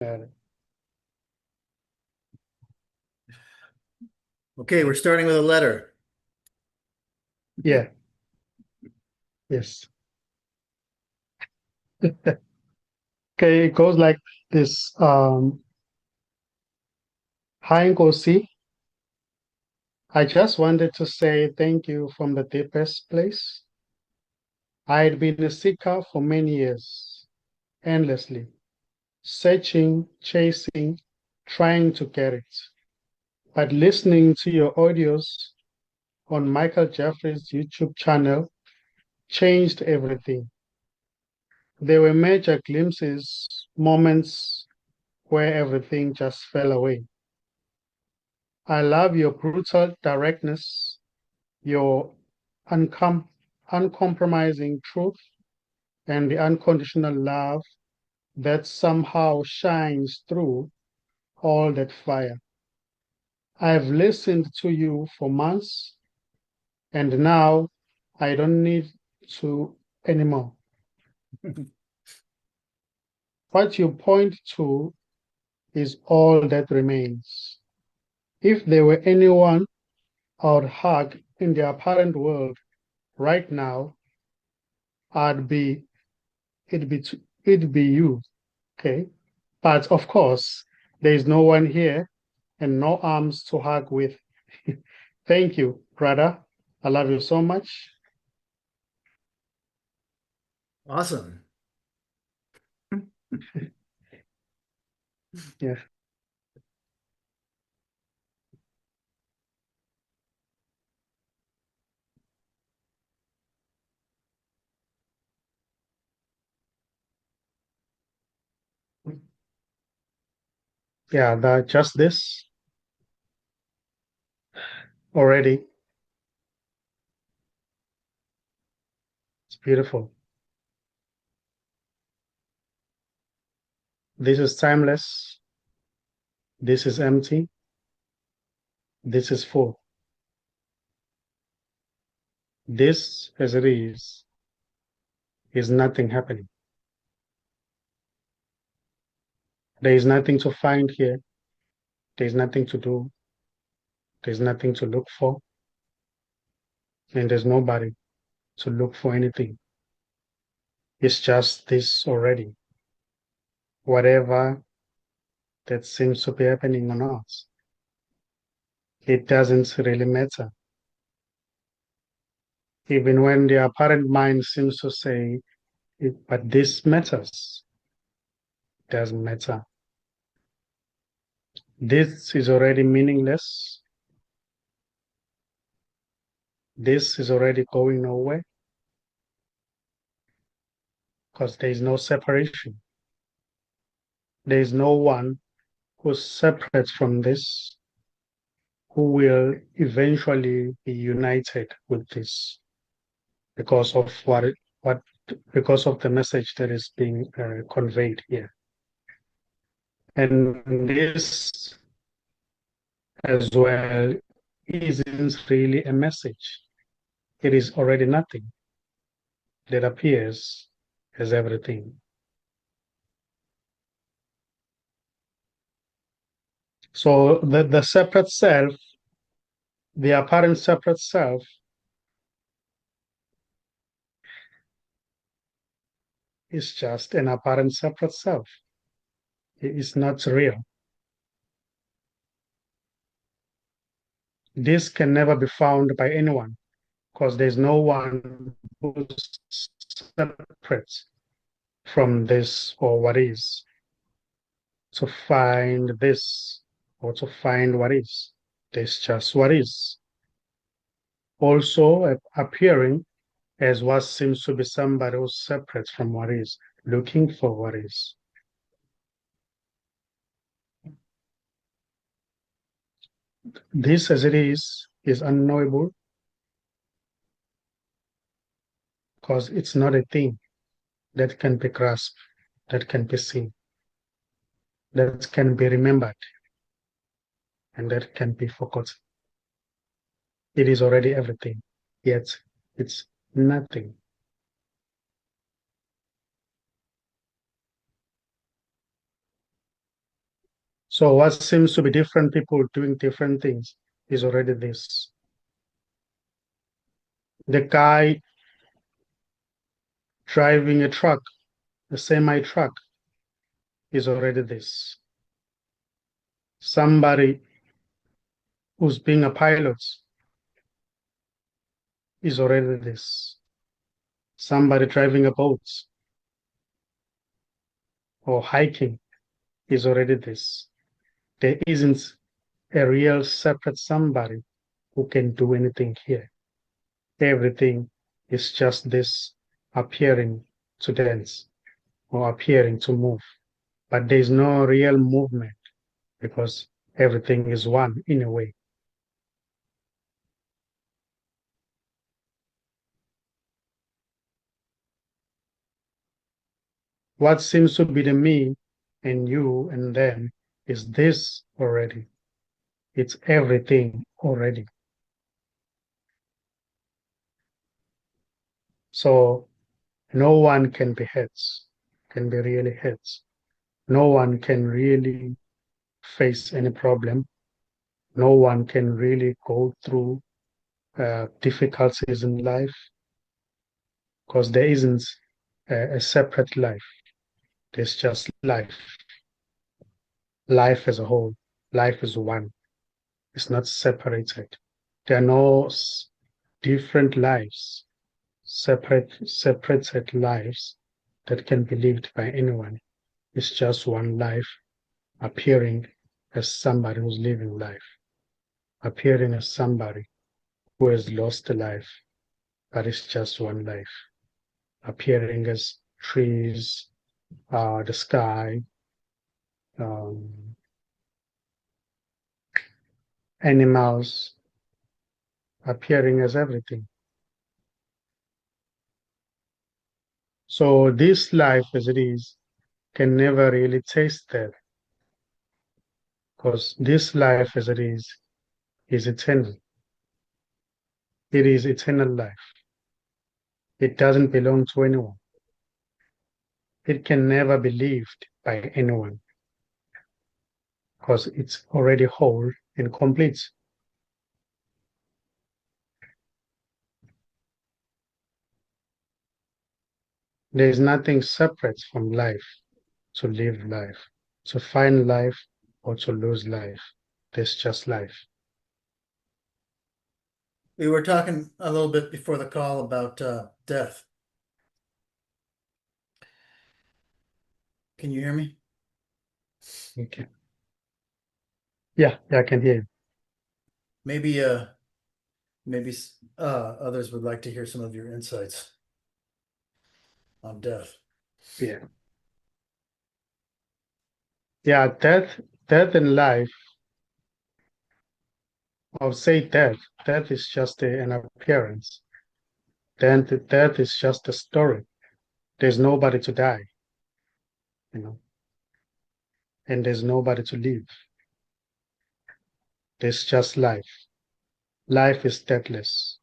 Okay, we're starting with a letter. Yeah, yes. Okay, it goes like this. Hi, Nkosi. I just wanted to say thank you from the deepest place. I had been a seeker for many years, endlessly, searching, chasing, trying to get it. But listening to your audios on Michael Jeffrey's YouTube channel changed everything. There were major glimpses, moments where everything just fell away. I love your brutal directness, your uncom- uncompromising truth, and the unconditional love that somehow shines through all that fire. I've listened to you for months, and now I don't need to anymore. What you point to is all that remains. If there were anyone I would hug in the apparent world right now, I'd be it'd be you, okay? But of course, there is no one here and no arms to hug with. Thank you, brother. I love you so much. Awesome. Yeah, yeah, just this already. It's beautiful. This is timeless. This is empty. This is full. This, as it is nothing happening. There is nothing to find here. There's nothing to do. There's nothing to look for. And there's nobody to look for anything. It's just this already. Whatever that seems to be happening on us, it doesn't really matter. Even when the apparent mind seems to say, but this matters, doesn't matter. This is already meaningless. This is already going nowhere because there is no separation. There is no one who's separate from this who will eventually be united with this because of what because of the message that is being conveyed here. And this as well isn't really a message. It is already nothing that appears as everything. So the separate self, the apparent separate self, is just an apparent separate self. It is not real. This can never be found by anyone because there's no one who's separate from this or what is to find this or to find what is. There's just what is. Also appearing as what seems to be somebody who's separate from what is, looking for what is. This as it is unknowable because it's not a thing that can be grasped, that can be seen, that can be remembered, and that can be forgotten. It is already everything, yet it's nothing. So what seems to be different people doing different things is already this. The guy driving a truck, a semi truck, is already this. Somebody who's being a pilot is already this. Somebody driving a boat or hiking is already this. There isn't a real separate somebody who can do anything here. Everything is just this appearing to dance or appearing to move. But there's no real movement because everything is one in a way. What seems to be the me and you and them is this already. It's everything already. So no one can be heads, can be really heads. No one can really face any problem. No one can really go through difficulties in life because there isn't a separate life. There's just life. Life as a whole. Life is one. It's not separated. There are no different lives, separated lives that can be lived by anyone. It's just one life appearing as somebody who's living life, appearing as somebody who has lost a life, but it's just one life, appearing as trees, the sky, um, animals, appearing as everything. So this life as it is can never really taste that because this life as it is eternal. It is eternal life. It doesn't belong to anyone. It can never be lived by anyone because it's already whole and complete. There is nothing separate from life to live life, to find life, or to lose life. There's just life. We were talking a little bit before the call about death. Can you hear me? Okay. Yeah, I can hear you. Maybe maybe others would like to hear some of your insights on death. Yeah. Yeah, death in life, I would say death. Death is just an appearance. Then death is just a story. There's nobody to die, you know, and there's nobody to live. There's just life. Life is deathless.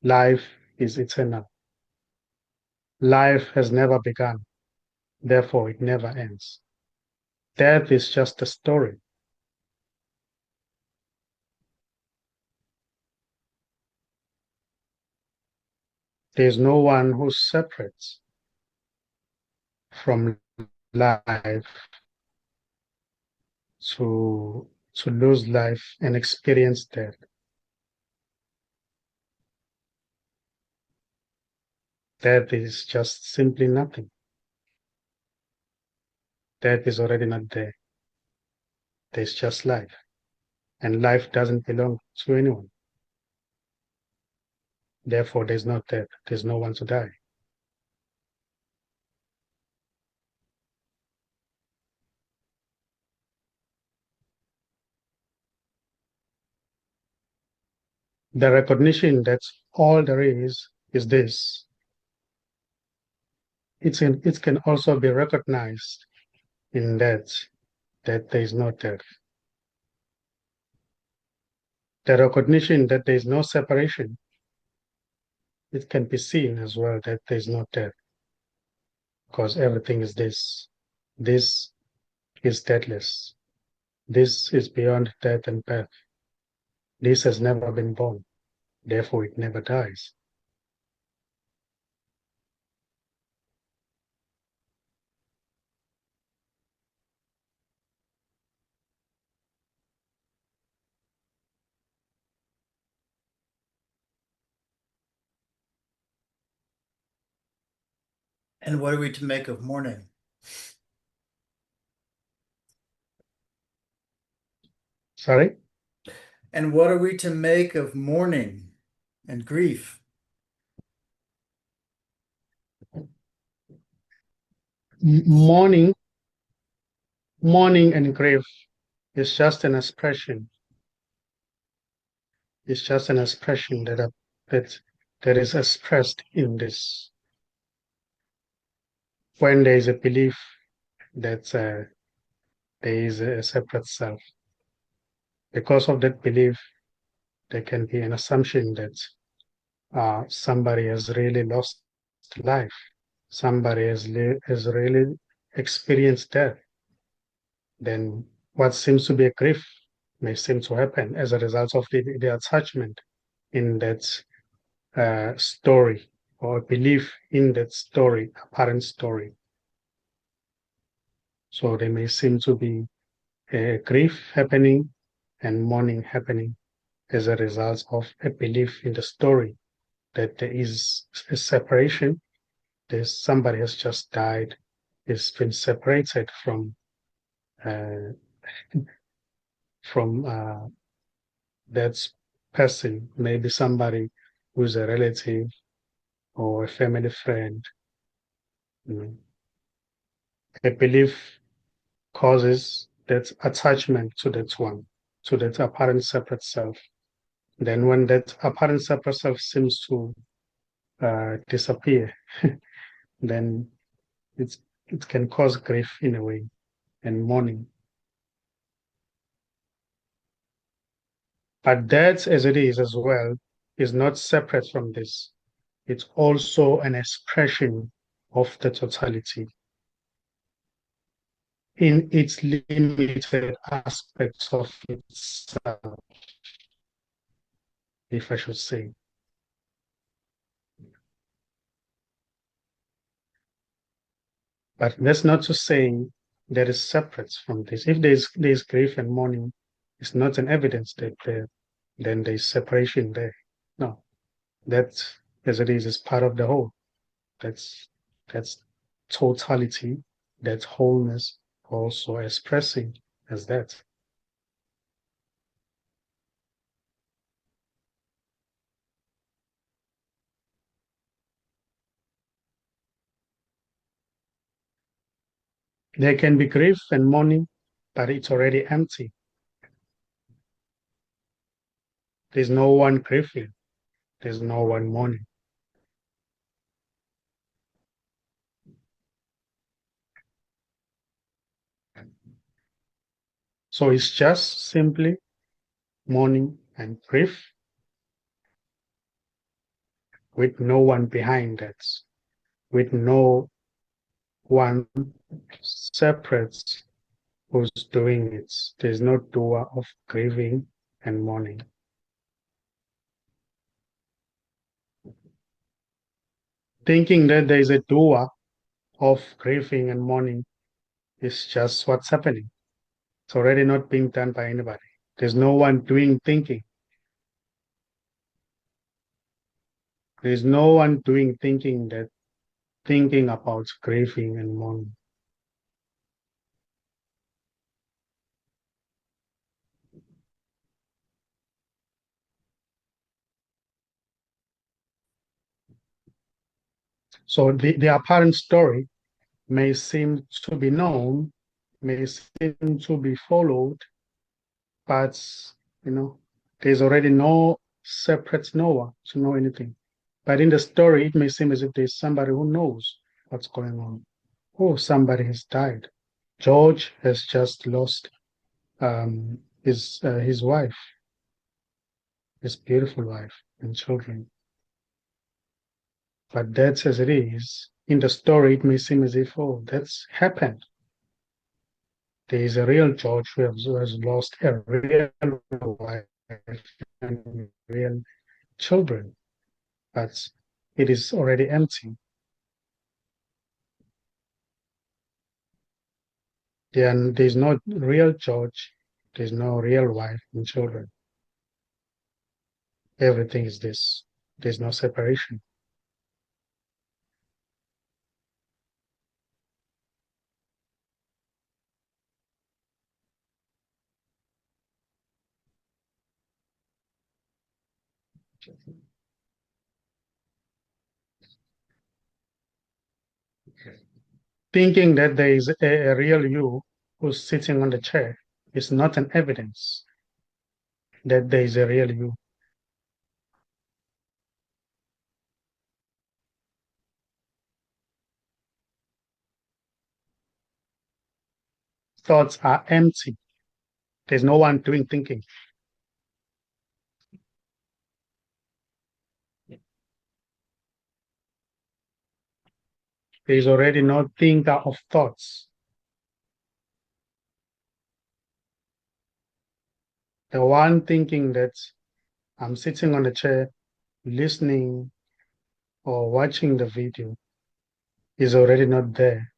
Life is eternal. Life has never begun, therefore it never ends. Death is just a story. There's no one who's separate from life to lose life and experience death. Death is just simply nothing. Death is already not there. There's just life. And life doesn't belong to anyone. Therefore, there's no death. There's no one to die. The recognition that all there is this. It can also be recognized in that there is no death. The recognition that there is no separation, it can be seen as well that there is no death because everything is this. This is deathless. This is beyond death and birth. This has never been born, therefore it never dies. And what are we to make of mourning? Sorry? And what are we to make of mourning and grief? Mourning, mourning and grief is just an expression. It's just an expression that is expressed in this. When there is a belief that there is a separate self, because of that belief, there can be an assumption that somebody has really lost life, somebody has really experienced death. Then what seems to be a grief may seem to happen as a result of the attachment in that story or belief in that story, apparent story. So there may seem to be a grief happening and mourning happening as a result of a belief in the story that there is a separation. There's somebody has just died, has been separated uh, from that person, maybe somebody who's a relative or a family friend. Mm. A belief causes that attachment to that one, to that apparent separate self. Then when that apparent separate self seems to disappear, then it's, it can cause grief in a way and mourning. But that, as it is as well, is not separate from this. It's also an expression of the totality in its limited aspects of itself, if I should say. But that's not to say that is separate from this. If there's grief and mourning, it's not an evidence that then there's separation there. No, that as it is part of the whole. That's totality, that's wholeness, also expressing as that. There can be grief and mourning, but it's already empty. There's no one grieving, there's no one mourning. So it's just simply mourning and grief with no one behind that, with no one separate who's doing it. There's no doer of grieving and mourning. Thinking that there is a doer of grieving and mourning is just what's happening. It's already not being done by anybody. There's no one doing thinking. There's no one doing thinking about grieving and mourning. So the apparent story may seem to be known, may seem to be followed, but there's already no separate knower to know anything. But in the story, it may seem as if there's somebody who knows what's going on. Oh, somebody has died. George has just lost his wife, his beautiful wife and children. But that's as it is. In the story, it may seem as if, oh, that's happened. There is a real George who has lost a real wife and real children, but it is already empty. There's no real George, there's no real wife and children. Everything is this. There's no separation. Thinking that there is a real you who's sitting on the chair is not an evidence that there is a real you. Thoughts are empty. There's no one doing thinking. There is already no thinker of thoughts. The one thinking that I'm sitting on the chair, listening or watching the video is already not there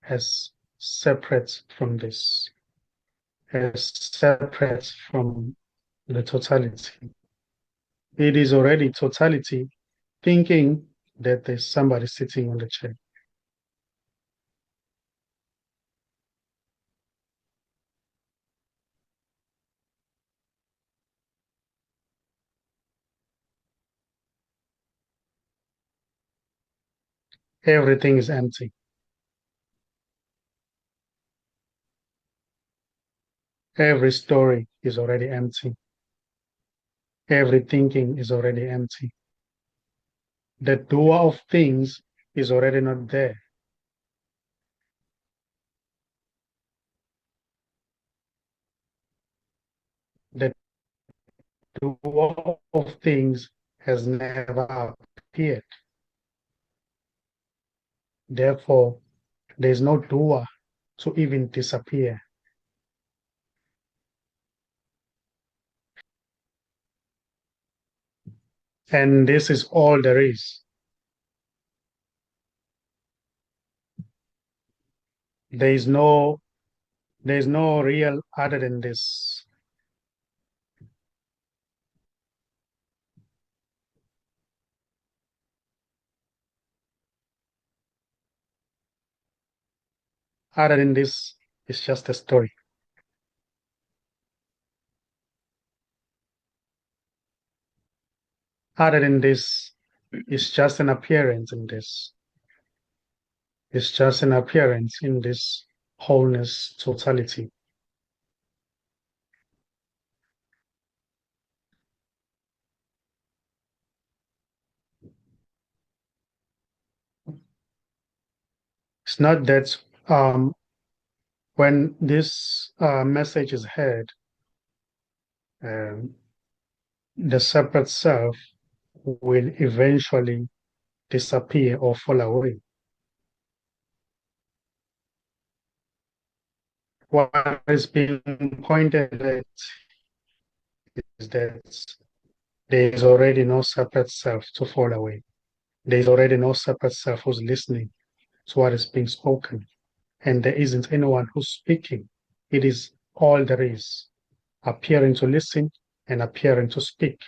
as separate from this, as separate from the totality. It is already totality thinking that there's somebody sitting on the chair. Everything is empty. Every story is already empty. Every thinking is already empty. The doer of things is already not there. The doer of things has never appeared. Therefore, there is no doer to even disappear. And this is all there is. There is no real other than this. Other than this is just a story. Other than this is just an appearance in this. It's just an appearance in this wholeness totality. It's not that when this message is heard, um, the separate self will eventually disappear or fall away. What is being pointed at is that there is already no separate self to fall away. There is already no separate self who's listening to what is being spoken. And there isn't anyone who's speaking. It is all there is, appearing to listen and appearing to speak.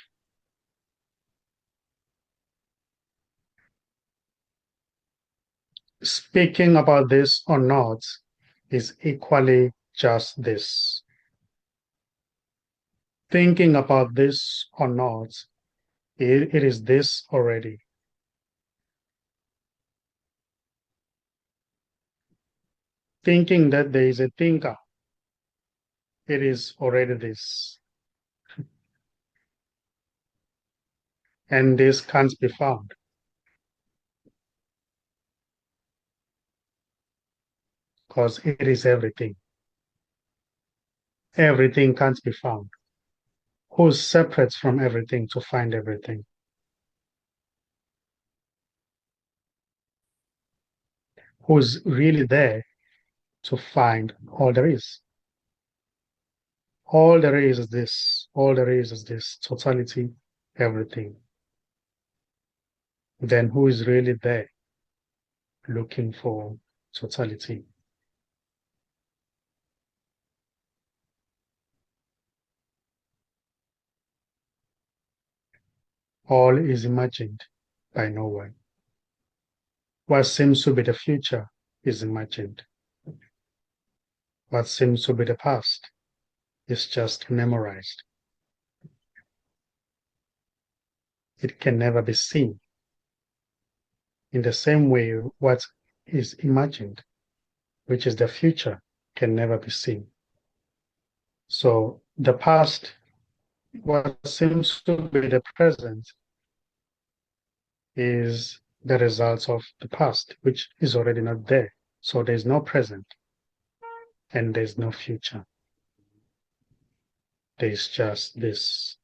Speaking about this or not is equally just this. Thinking about this or not, it is this already. Thinking that there is a thinker, it is already this. And this can't be found because it is everything. Everything can't be found. Who's separate from everything to find everything? Who's really there to find all there is. All there is this. All there is this totality, everything. Then who is really there looking for totality? All is imagined by no one. What seems to be the future is imagined. What seems to be the past is just memorized. It can never be seen. In the same way, what is imagined, which is the future, can never be seen. So the past, what seems to be the present, is the results of the past, which is already not there. So there's no present and there's no future. There's just this